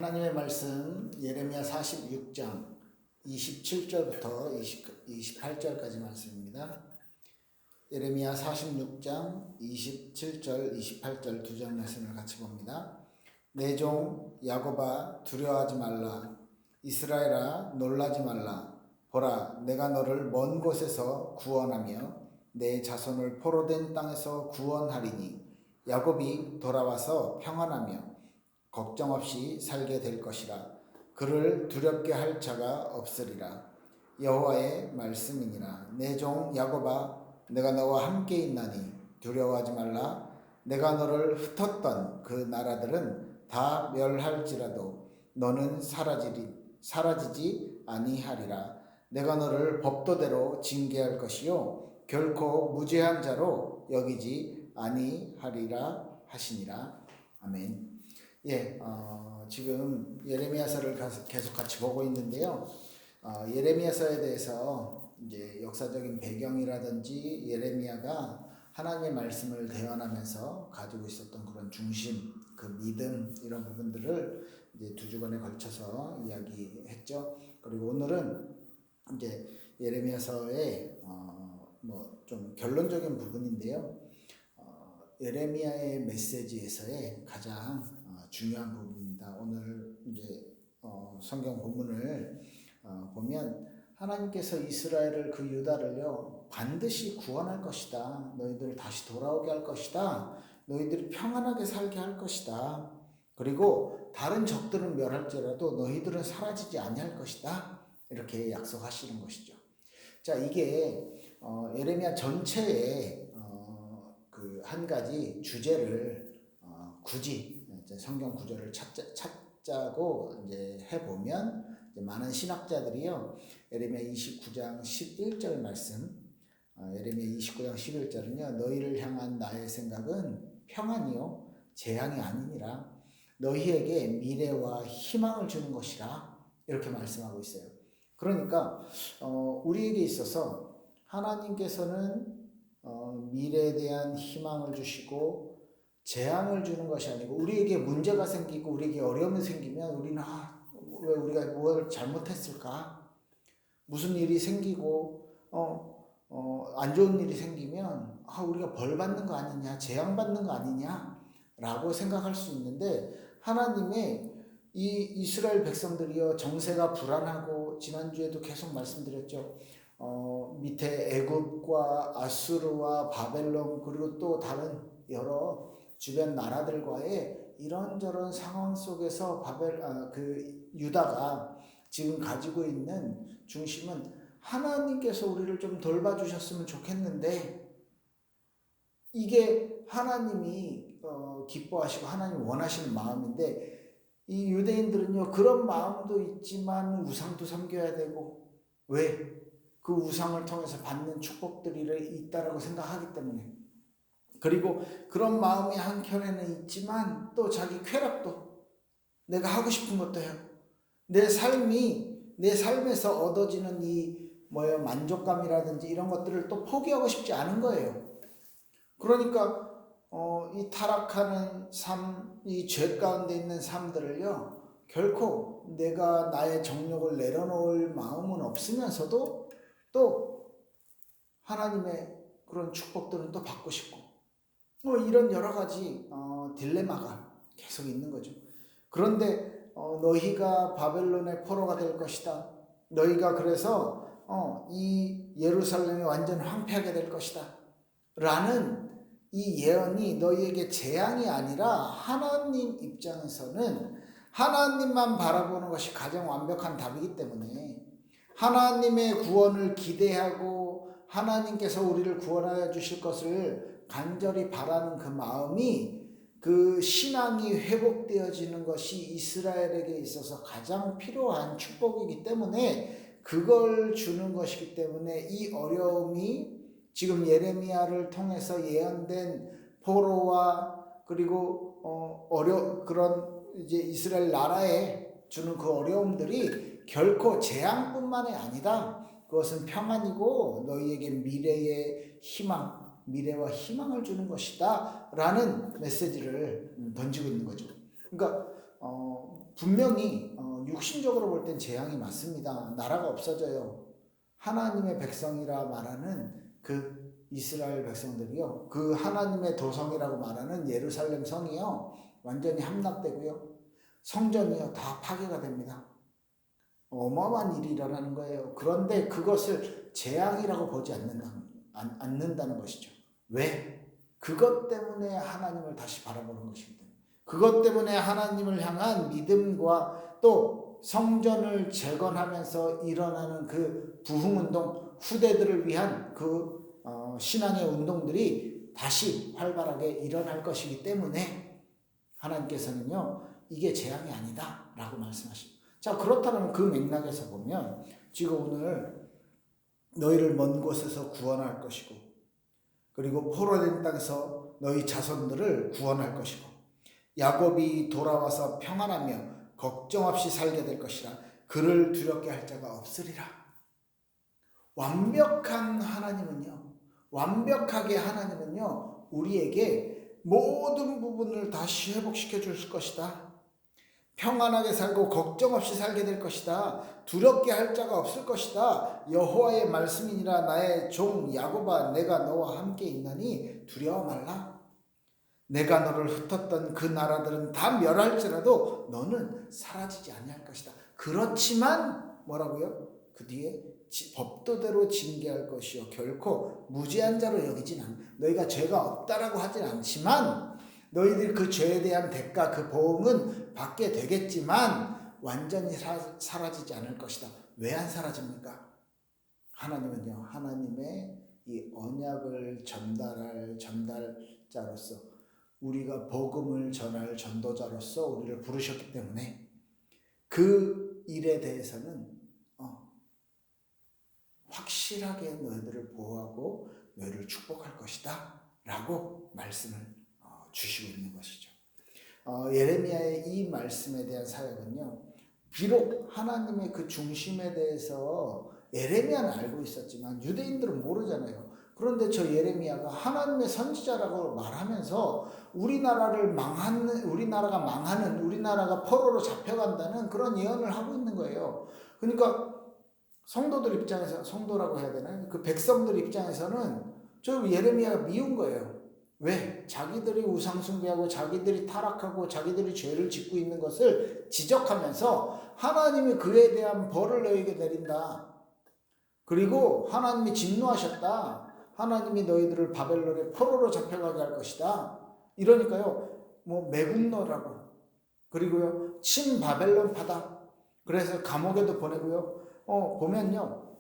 하나님의 말씀 예레미야 46장 27절부터 28절까지 말씀입니다. 예레미야 46장 27절 28절 두 절 말씀을 같이 봅니다. 내 종 야곱아 두려워하지 말라. 이스라엘아 놀라지 말라. 보라, 내가 너를 먼 곳에서 구원하며 내 자손을 포로된 땅에서 구원하리니 야곱이 돌아와서 평안하며 걱정 없이 살게 될 것이라. 그를 두렵게 할 자가 없으리라. 여호와의 말씀이니라. 내 종 야곱아, 내가 너와 함께 있나니 두려워하지 말라. 내가 너를 흩었던 그 나라들은 다 멸할지라도 너는 사라지지 아니하리라. 내가 너를 법도대로 징계할 것이요 결코 무죄한 자로 여기지 아니하리라 하시니라. 아멘. 지금 예레미야서를 계속 같이 보고 있는데요. 예레미야서에 대해서 이제 역사적인 배경이라든지 예레미야가 하나님의 말씀을 대언하면서 가지고 있었던 그런 중심, 그 믿음 이런 부분들을 이제 두 주간에 걸쳐서 이야기했죠. 그리고 오늘은 이제 예레미야서의 좀 결론적인 부분인데요. 예레미야의 메시지에서의 가장 중요한 부분입니다. 오늘 이제 성경 본문을 보면 하나님께서 이스라엘을 그 유다를요 반드시 구원할 것이다. 너희들을 다시 돌아오게 할 것이다. 너희들이 평안하게 살게 할 것이다. 그리고 다른 적들은 멸할지라도 너희들은 사라지지 아니할 것이다. 이렇게 약속하시는 것이죠. 자, 이게 예레미야 전체에 그 한 가지 주제를 굳이 성경 구절을 찾자고 이제 해보면 이제 많은 신학자들이요 예레미야 29장 11절 말씀, 예레미야 29장 11절은요 너희를 향한 나의 생각은 평안이요 재앙이 아니니라. 너희에게 미래와 희망을 주는 것이라. 이렇게 말씀하고 있어요. 그러니까 우리에게 있어서 하나님께서는 미래에 대한 희망을 주시고 재앙을 주는 것이 아니고, 우리에게 문제가 생기고 우리에게 어려움이 생기면 우리는 왜 우리가 뭘 잘못했을까? 무슨 일이 생기고 안 좋은 일이 생기면 우리가 벌 받는 거 아니냐, 재앙 받는 거 아니냐 라고 생각할 수 있는데, 하나님의 이 이스라엘 백성들이요 정세가 불안하고, 지난주에도 계속 말씀드렸죠. 밑에 애굽과 아수르와 바벨론 그리고 또 다른 여러 주변 나라들과의 이런저런 상황 속에서 유다가 지금 가지고 있는 중심은 하나님께서 우리를 좀 돌봐주셨으면 좋겠는데, 이게 하나님이 기뻐하시고 하나님이 원하시는 마음인데, 이 유대인들은요 그런 마음도 있지만 우상도 섬겨야 되고, 왜? 그 우상을 통해서 받는 축복들이 있다라고 생각하기 때문에. 그리고 그런 마음이 한켠에는 있지만 또 자기 쾌락도, 내가 하고 싶은 것도 해요. 내 삶에서 얻어지는 만족감이라든지 이런 것들을 또 포기하고 싶지 않은 거예요. 그러니까 이 타락하는 삶, 이 죄 가운데 있는 삶들을요 결코 내가 나의 정욕을 내려놓을 마음은 없으면서도 또 하나님의 그런 축복들은 또 받고 싶고, 이런 여러 가지 딜레마가 계속 있는 거죠. 그런데 너희가 바벨론의 포로가 될 것이다. 너희가 그래서 이 예루살렘이 완전 황폐하게 될 것이다 라는 이 예언이 너희에게 재앙이 아니라, 하나님 입장에서는 하나님만 바라보는 것이 가장 완벽한 답이기 때문에, 하나님의 구원을 기대하고 하나님께서 우리를 구원하여 주실 것을 간절히 바라는 그 마음이, 그 신앙이 회복되어지는 것이 이스라엘에게 있어서 가장 필요한 축복이기 때문에, 그걸 주는 것이기 때문에 이 어려움이 지금 예레미야를 통해서 예언된 포로와 그리고 그런 이제 이스라엘 나라에 주는 그 어려움들이 결코 재앙뿐만이 아니다. 그것은 평안이고 너희에게 미래와 희망을 주는 것이다 라는 메시지를 던지고 있는 거죠. 그러니까 분명히 육신적으로 볼 땐 재앙이 맞습니다. 나라가 없어져요. 하나님의 백성이라 말하는 그 이스라엘 백성들이요, 그 하나님의 도성이라고 말하는 예루살렘 성이요, 완전히 함락되고요, 성전이요 다 파괴가 됩니다. 어마어마한 일이 일어나는 거예요. 그런데 그것을 재앙이라고 보지 않는다는 것이죠. 왜? 그것 때문에 하나님을 다시 바라보는 것입니다. 그것 때문에 하나님을 향한 믿음과 또 성전을 재건하면서 일어나는 그 부흥운동, 후대들을 위한 그 신앙의 운동들이 다시 활발하게 일어날 것이기 때문에 하나님께서는요, 이게 재앙이 아니다 라고 말씀하십니다. 자, 그렇다면 그 맥락에서 보면 지금 오늘 너희를 먼 곳에서 구원할 것이고, 그리고 포로된 땅에서 너희 자손들을 구원할 것이고, 야곱이 돌아와서 평안하며 걱정 없이 살게 될 것이라. 그를 두렵게 할 자가 없으리라. 완벽하게 하나님은요 우리에게 모든 부분을 다시 회복시켜 줄 것이다. 평안하게 살고 걱정 없이 살게 될 것이다. 두렵게 할 자가 없을 것이다. 여호와의 말씀이니라. 나의 종 야곱아, 내가 너와 함께 있나니 두려워 말라. 내가 너를 흩었던 그 나라들은 다 멸할지라도 너는 사라지지 아니할 것이다. 그렇지만 뭐라고요? 그 뒤에 법도대로 징계할 것이요 결코 무죄한 자로 여기진 않아. 너희가 죄가 없다라고 하진 않지만 너희들이 그 죄에 대한 대가, 그 보응은 받게 되겠지만 완전히 사라지지 않을 것이다. 왜 안 사라집니까? 하나님은요, 하나님의 이 언약을 전달할 전달자로서, 우리가 복음을 전할 전도자로서 우리를 부르셨기 때문에 그 일에 대해서는 확실하게 너희들을 보호하고 너희를 축복할 것이다 라고 말씀을 주시고 있는 것이죠. 예레미야의 이 말씀에 대한 사역은요, 비록 하나님의 그 중심에 대해서 예레미야는 알고 있었지만 유대인들은 모르잖아요. 그런데 저 예레미야가 하나님의 선지자라고 말하면서 우리나라가 망하는, 우리나라가 포로로 잡혀간다는 그런 예언을 하고 있는 거예요. 그러니까 성도들 입장에서, 성도라고 해야 되나요? 그 백성들 입장에서는 저 예레미야가 미운 거예요. 왜? 자기들이 우상숭배하고 자기들이 타락하고 자기들이 죄를 짓고 있는 것을 지적하면서 하나님이 그에 대한 벌을 너에게 내린다. 그리고 하나님이 진노하셨다. 하나님이 너희들을 바벨론의 포로로 잡혀가게 할 것이다. 이러니까요, 매국노라고, 그리고요, 친바벨론파다. 그래서 감옥에도 보내고요. 보면요,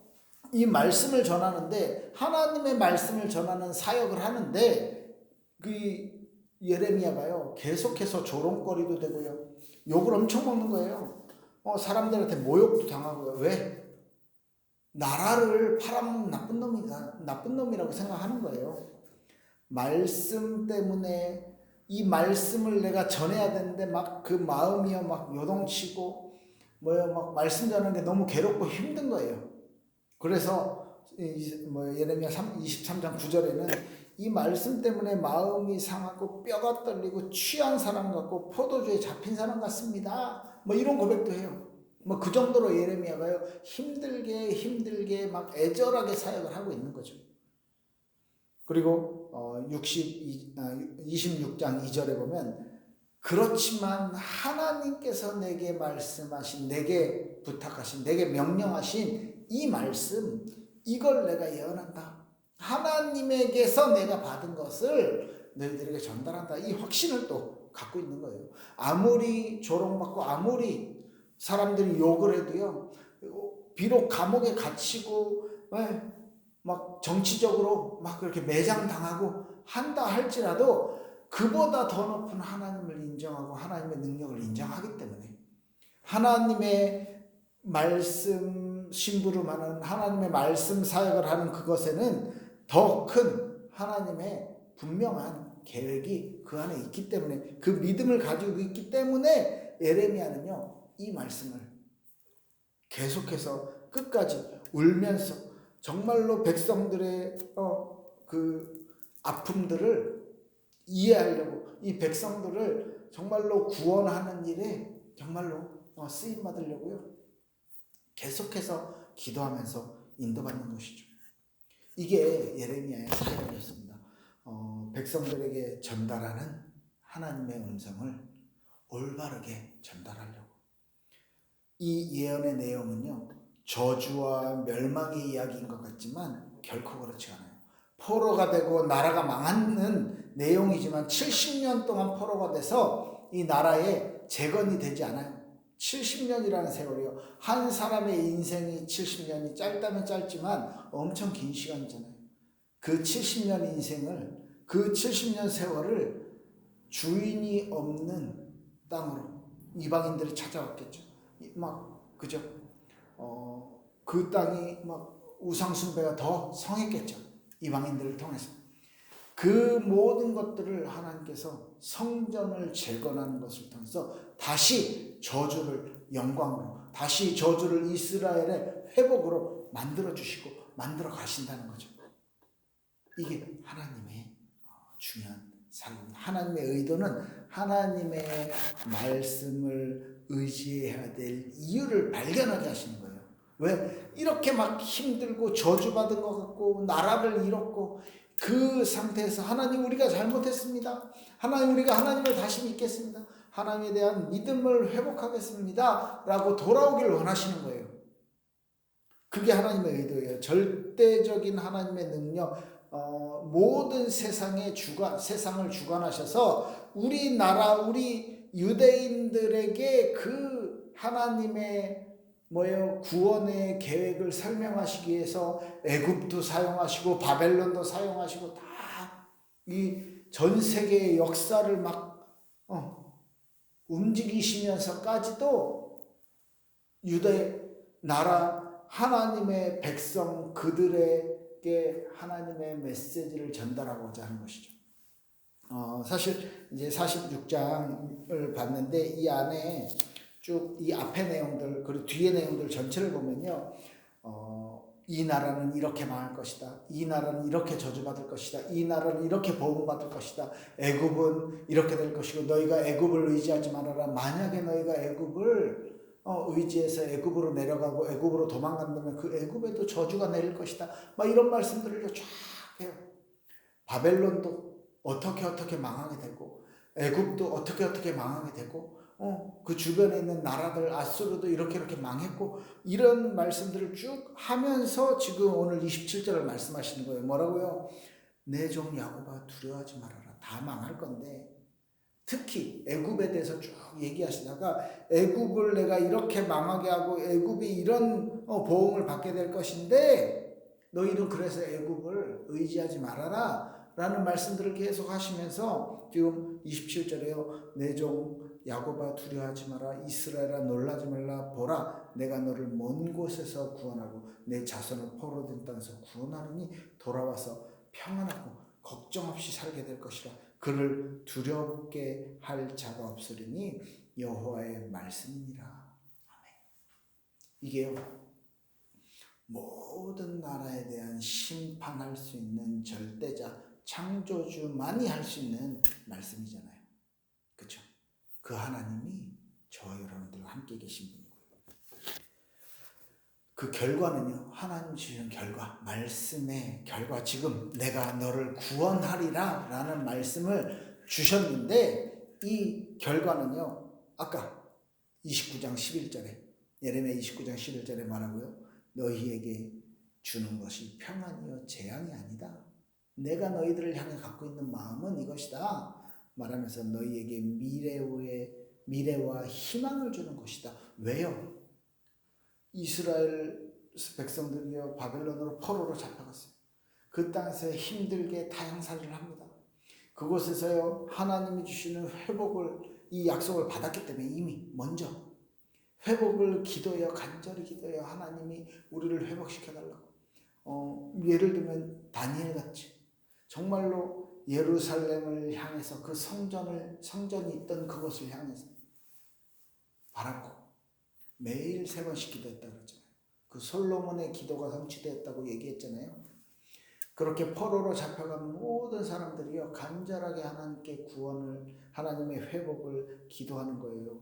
이 말씀을 전하는데, 하나님의 말씀을 전하는 사역을 하는데, 그 예레미야가요, 계속해서 조롱거리도 되고요, 욕을 엄청 먹는 거예요. 사람들한테 모욕도 당하고요. 왜? 나라를 팔아먹는 나쁜 놈이다, 나쁜 놈이라고 생각하는 거예요. 말씀 때문에, 이 말씀을 내가 전해야 되는데 막 그 마음이요 막 요동치고 막 말씀 전하는 게 너무 괴롭고 힘든 거예요. 그래서 예레미야 23장 9절에는 이 말씀 때문에 마음이 상하고 뼈가 떨리고 취한 사람 같고 포도주에 잡힌 사람 같습니다. 이런 고백도 해요. 그 정도로 예레미야가요, 힘들게 막 애절하게 사역을 하고 있는 거죠. 그리고 26장 2절에 보면, 그렇지만 하나님께서 내게 말씀하신, 내게 부탁하신, 내게 명령하신 이 말씀, 이걸 내가 예언한다. 하나님에게서 내가 받은 것을 너희들에게 전달한다. 이 확신을 또 갖고 있는 거예요. 아무리 조롱받고 아무리 사람들이 욕을 해도요, 비록 감옥에 갇히고 막 정치적으로 막 그렇게 매장당하고 한다 할지라도 그보다 더 높은 하나님을 인정하고 하나님의 능력을 인정하기 때문에, 하나님의 말씀 심부름하는, 하나님의 말씀 사역을 하는 그것에는 더 큰 하나님의 분명한 계획이 그 안에 있기 때문에, 그 믿음을 가지고 있기 때문에 예레미야는요, 이 말씀을 계속해서 끝까지 울면서 정말로 백성들의 그 아픔들을 이해하려고, 이 백성들을 정말로 구원하는 일에 정말로 쓰임 받으려고요. 계속해서 기도하면서 인도받는 것이죠. 이게 예레미야의 사역이었습니다. 백성들에게 전달하는 하나님의 음성을 올바르게 전달하려고. 이 예언의 내용은요, 저주와 멸망의 이야기인 것 같지만 결코 그렇지 않아요. 포로가 되고 나라가 망하는 내용이지만 70년 동안 포로가 돼서 이 나라에 재건이 되지 않아요. 70년이라는 세월이요. 한 사람의 인생이 70년이 짧다면 짧지만 엄청 긴 시간이잖아요. 그 70년 인생을, 그 70년 세월을 주인이 없는 땅으로 이방인들이 찾아왔겠죠. 그죠? 그 땅이 우상숭배가 더 성했겠죠. 이방인들을 통해서. 그 모든 것들을 하나님께서 성전을 재건하는 것을 통해서 다시 저주를 영광으로, 다시 저주를 이스라엘의 회복으로 만들어 주시고 만들어 가신다는 거죠. 이게 하나님의 중요한 삶입니다. 하나님의 의도는 하나님의 말씀을 의지해야 될 이유를 발견하게 하시는 거예요. 왜? 이렇게 힘들고 저주받은 것 같고 나라를 잃었고 그 상태에서 하나님 우리가 잘못했습니다. 하나님 우리가 하나님을 다시 믿겠습니다. 하나님에 대한 믿음을 회복하겠습니다. 라고 돌아오길 원하시는 거예요. 그게 하나님의 의도예요. 절대적인 하나님의 능력, 모든 세상을 주관하셔서 우리나라, 우리 유대인들에게 그 하나님의 구원의 계획을 설명하시기 위해서 애굽도 사용하시고 바벨론도 사용하시고 다 이 전 세계의 역사를 움직이시면서까지도 유대 나라 하나님의 백성 그들에게 하나님의 메시지를 전달하고자 하는 것이죠. 사실 이제 46장을 봤는데 이 안에 쭉 이 앞의 내용들 그리고 뒤의 내용들 전체를 보면요, 이 나라는 이렇게 망할 것이다. 이 나라는 이렇게 저주받을 것이다. 이 나라는 이렇게 보응받을 것이다. 애굽은 이렇게 될 것이고 너희가 애굽을 의지하지 말아라. 만약에 너희가 애굽을 의지해서 애굽으로 내려가고 애굽으로 도망간다면 그 애굽에도 저주가 내릴 것이다. 이런 말씀들을 쫙 해요. 바벨론도 어떻게 망하게 되고 애굽도 어떻게 망하게 되고 그 주변에 있는 나라들 아수르도 이렇게 망했고 이런 말씀들을 쭉 하면서 지금 오늘 27절을 말씀하시는 거예요. 뭐라고요? 내 종 야곱아 두려워하지 말아라. 다 망할 건데 특히 애굽에 대해서 쭉 얘기하시다가 애굽을 내가 이렇게 망하게 하고 애굽이 이런 보응을 받게 될 것인데 너희는 그래서 애굽을 의지하지 말아라 라는 말씀들을 계속 하시면서 지금 27절에요. 내 종 야곱아 두려워하지 마라. 이스라엘아 놀라지 말라. 보라 내가 너를 먼 곳에서 구원하고 내 자손을 포로된 땅에서 구원하느니 돌아와서 평안하고 걱정 없이 살게 될 것이라. 그를 두렵게 할 자가 없으리니 여호와의 말씀이니라. 아멘. 이게요, 모든 나라에 대한 심판할 수 있는 절대자 창조주만이 할 수 있는 말씀이잖아요. 그렇죠? 그 하나님이 저와 여러분들과 함께 계신 분이고요. 그 결과는요, 하나님 주시는 결과, 말씀의 결과, 지금 내가 너를 구원하리라 라는 말씀을 주셨는데 이 결과는요, 아까 29장 11절에 예레미야 29장 11절에 말하고요, 너희에게 주는 것이 평안이요 재앙이 아니다. 내가 너희들을 향해 갖고 있는 마음은 이것이다 말하면서 너희에게 미래와 희망을 주는 것이다. 왜요? 이스라엘 백성들이요 바벨론으로 포로로 잡혀갔어요. 그 땅에서 힘들게 타향살이를 합니다. 그곳에서요 하나님이 주시는 회복을, 이 약속을 받았기 때문에 이미 먼저 회복을 기도해요. 간절히 기도해요. 하나님이 우리를 회복시켜달라고. 예를 들면 다니엘 같이 정말로 예루살렘을 향해서 그 성전이 있던 그곳을 향해서 바라고 매일 3번씩 기도했다고 그랬잖아요. 그 솔로몬의 기도가 성취되었다고 얘기했잖아요. 그렇게 포로로 잡혀간 모든 사람들이요 간절하게 하나님께 구원을, 하나님의 회복을 기도하는 거예요.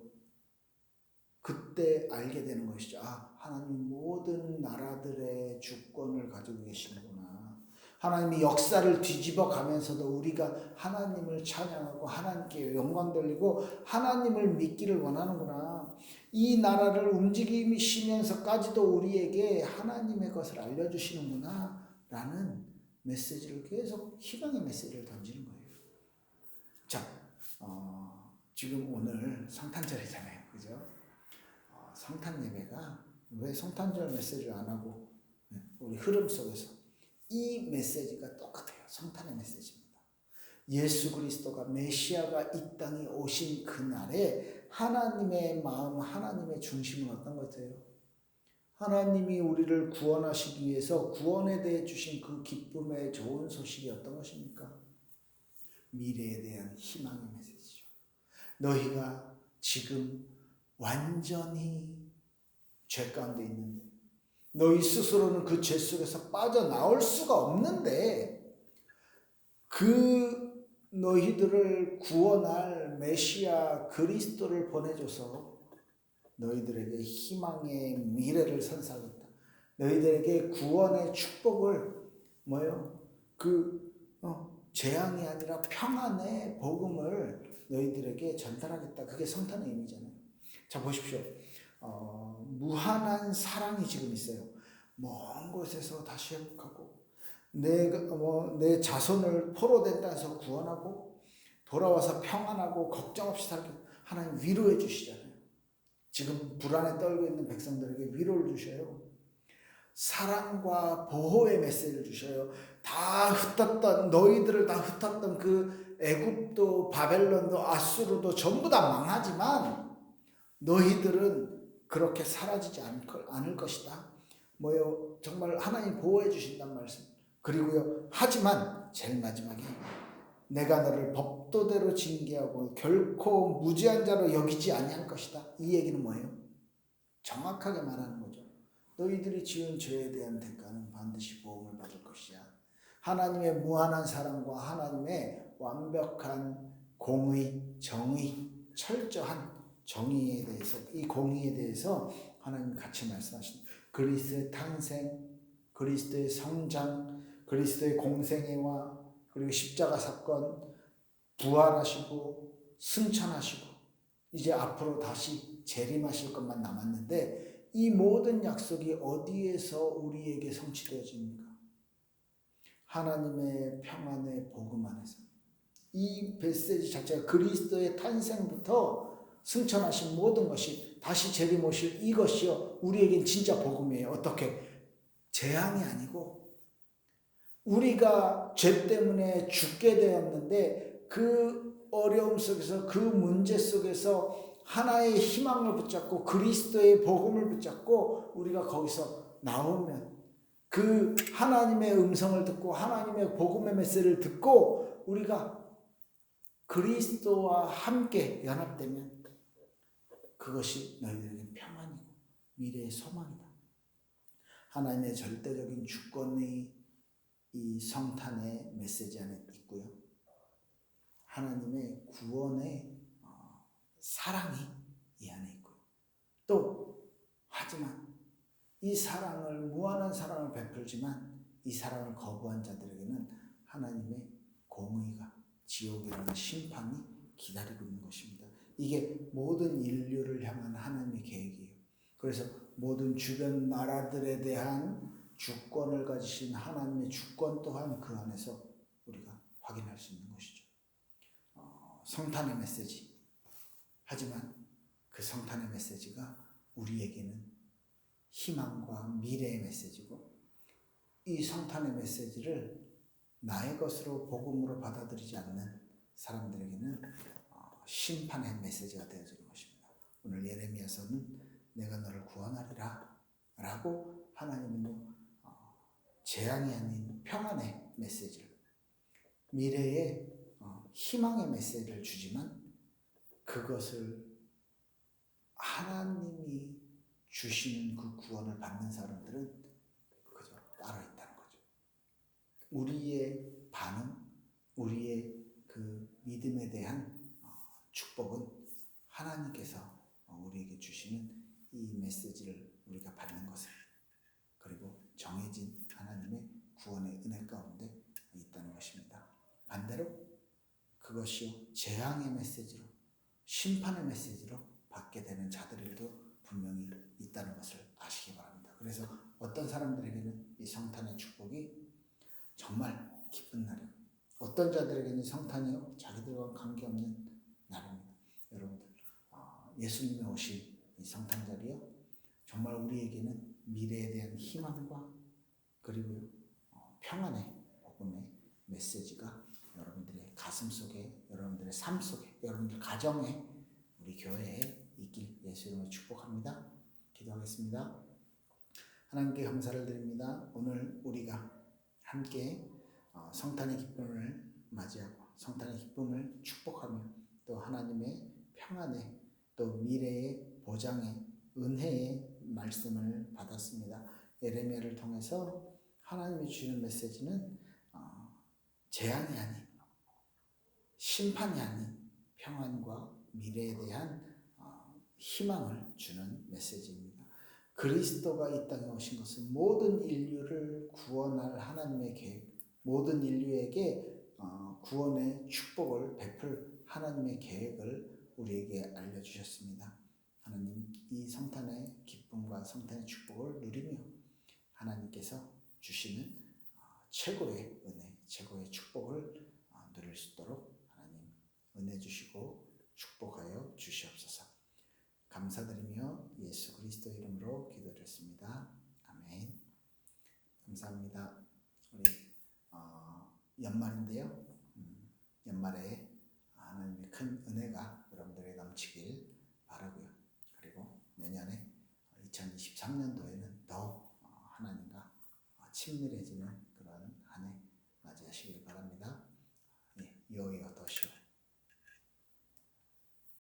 그때 알게 되는 것이죠. 아, 하나님 모든 나라들의 주권을 가지고 계시는구나. 하나님이 역사를 뒤집어 가면서도 우리가 하나님을 찬양하고 하나님께 영광 돌리고 하나님을 믿기를 원하는구나. 이 나라를 움직이시면서까지도 우리에게 하나님의 것을 알려주시는구나 라는 메시지를 계속 희망의 메시지를 던지는 거예요. 자, 지금 오늘 성탄절이잖아요. 그죠? 성탄 예배가 왜 성탄절 메시지를 안 하고 우리 흐름 속에서 이 메시지가 똑같아요. 성탄의 메시지입니다. 예수 그리스도가 메시아가 이 땅에 오신 그날에 하나님의 마음, 하나님의 중심은 어떤 것 같아요? 하나님이 우리를 구원하시기 위해서 구원에 대해 주신 그 기쁨의 좋은 소식이 어떤 것입니까? 미래에 대한 희망의 메시지죠. 너희가 지금 완전히 죄 가운데 있는데 너희 스스로는 그 죄 속에서 빠져나올 수가 없는데 그 너희들을 구원할 메시아 그리스도를 보내줘서 너희들에게 희망의 미래를 선사하겠다. 너희들에게 구원의 축복을 재앙이 아니라 평안의 복음을 너희들에게 전달하겠다. 그게 성탄의 의미잖아요. 자, 보십시오. 무한한 사랑이 지금 있어요. 먼 곳에서 다시 회복하고 내 자손을 포로된 땅에서 구원하고 돌아와서 평안하고 걱정 없이 살게 하나님 위로해 주시잖아요. 지금 불안에 떨고 있는 백성들에게 위로를 주셔요. 사랑과 보호의 메시지를 주셔요. 다 흩었던 너희들을 다 흩었던 그 애굽도 바벨론도 아수르도 전부 다 망하지만 너희들은 그렇게 사라지지 않을 것이다. 정말 하나님 보호해 주신단 말씀. 그리고요, 하지만 제일 마지막에 내가 너를 법도대로 징계하고 결코 무죄한 자로 여기지 아니할 것이다. 이 얘기는 뭐예요? 정확하게 말하는 거죠. 너희들이 지은 죄에 대한 대가는 반드시 보응을 받을 것이야. 하나님의 무한한 사랑과 하나님의 완벽한 공의, 정의, 철저한 정의에 대해서, 이 공의에 대해서 하나님 같이 말씀하십니다. 그리스도의 탄생, 그리스도의 성장, 그리스도의 공생애와 그리고 십자가 사건, 부활하시고 승천하시고 이제 앞으로 다시 재림하실 것만 남았는데 이 모든 약속이 어디에서 우리에게 성취되어집니까? 하나님의 평안의 복음 안에서. 이 메시지 자체가 그리스도의 탄생부터 승천하신 모든 것이 다시 재림 오실 이것이요 우리에겐 진짜 복음이에요. 어떻게? 재앙이 아니고 우리가 죄 때문에 죽게 되었는데 그 어려움 속에서 그 문제 속에서 하나의 희망을 붙잡고 그리스도의 복음을 붙잡고 우리가 거기서 나오면 그 하나님의 음성을 듣고 하나님의 복음의 메시지를 듣고 우리가 그리스도와 함께 연합되면 그것이 너희들에게 평안이고 미래의 소망이다. 하나님의 절대적인 주권이 이 성탄의 메시지 안에 있고요. 하나님의 구원의 사랑이 이 안에 있고요. 또 하지만 이 사랑을 무한한 사랑을 베풀지만 이 사랑을 거부한 자들에게는 하나님의 공의가 지옥이라는 심판이 기다리고 있는 것입니다. 이게 모든 인류를 향한 하나님의 계획이에요. 그래서 모든 주변 나라들에 대한 주권을 가지신 하나님의 주권 또한 그 안에서 우리가 확인할 수 있는 것이죠. 성탄의 메시지. 하지만 그 성탄의 메시지가 우리에게는 희망과 미래의 메시지고 이 성탄의 메시지를 나의 것으로 복음으로 받아들이지 않는 사람들에게는 심판의 메시지가 되어지는 것입니다. 오늘 예레미야서는 내가 너를 구원하리라 라고 하나님은 재앙이 아닌 평안의 메시지를 미래의 희망의 메시지를 주지만 그것을 하나님이 주시는 그 구원을 받는 사람들은 그저 따로 있다는 거죠. 우리의 반응, 우리의 그 믿음에 대한 축복은 하나님께서 우리에게 주시는 이 메시지를 우리가 받는 것을, 그리고 정해진 하나님의 구원의 은혜 가운데 있다는 것입니다. 반대로 그것이 재앙의 메시지로, 심판의 메시지로 받게 되는 자들도 분명히 있다는 것을 아시기 바랍니다. 그래서 어떤 사람들에게는 이 성탄의 축복이 정말 기쁜 날이고, 어떤 자들에게는 성탄이요 자기들과 관계없는 날입니다. 여러분들, 예수님이 오신 이 성탄절이요 정말 우리에게는 미래에 대한 희망과 그리고 평안의 복음의 메시지가 여러분들의 가슴 속에, 여러분들의 삶 속에, 여러분들 가정에, 우리 교회에 있길 예수 이름으로 축복합니다. 기도하겠습니다. 하나님께 감사를 드립니다. 오늘 우리가 함께 성탄의 기쁨을 맞이하고 성탄의 기쁨을 축복하며 또 하나님의 평안의 또 미래의 보장의 은혜의 말씀을 받았습니다. 예레미야를 통해서 하나님이 주시는 메시지는 재앙이 아닌, 심판이 아닌 평안과 미래에 대한 희망을 주는 메시지입니다. 그리스도가 이 땅에 오신 것은 모든 인류를 구원할 하나님의 계획, 모든 인류에게 구원의 축복을 베풀 하나님의 계획을 우리에게 알려주셨습니다. 하나님, 이 성탄의 기쁨과 성탄의 축복을 누리며 하나님께서 주시는 최고의 은혜, 최고의 축복을 누릴 수 있도록 하나님 은혜 주시고 축복하여 주시옵소서. 감사드리며 예수 그리스도 이름으로 기도드렸습니다. 아멘. 감사합니다. 우리 연말인데요. 연말에 하나님의 큰 은혜가 여러분들에게 넘치길 바라고요. 그리고 내년에 2023년도에는 더 하나님과 친밀해지는 그런 한 해 맞이하시길 바랍니다. 예, 여호와 도시오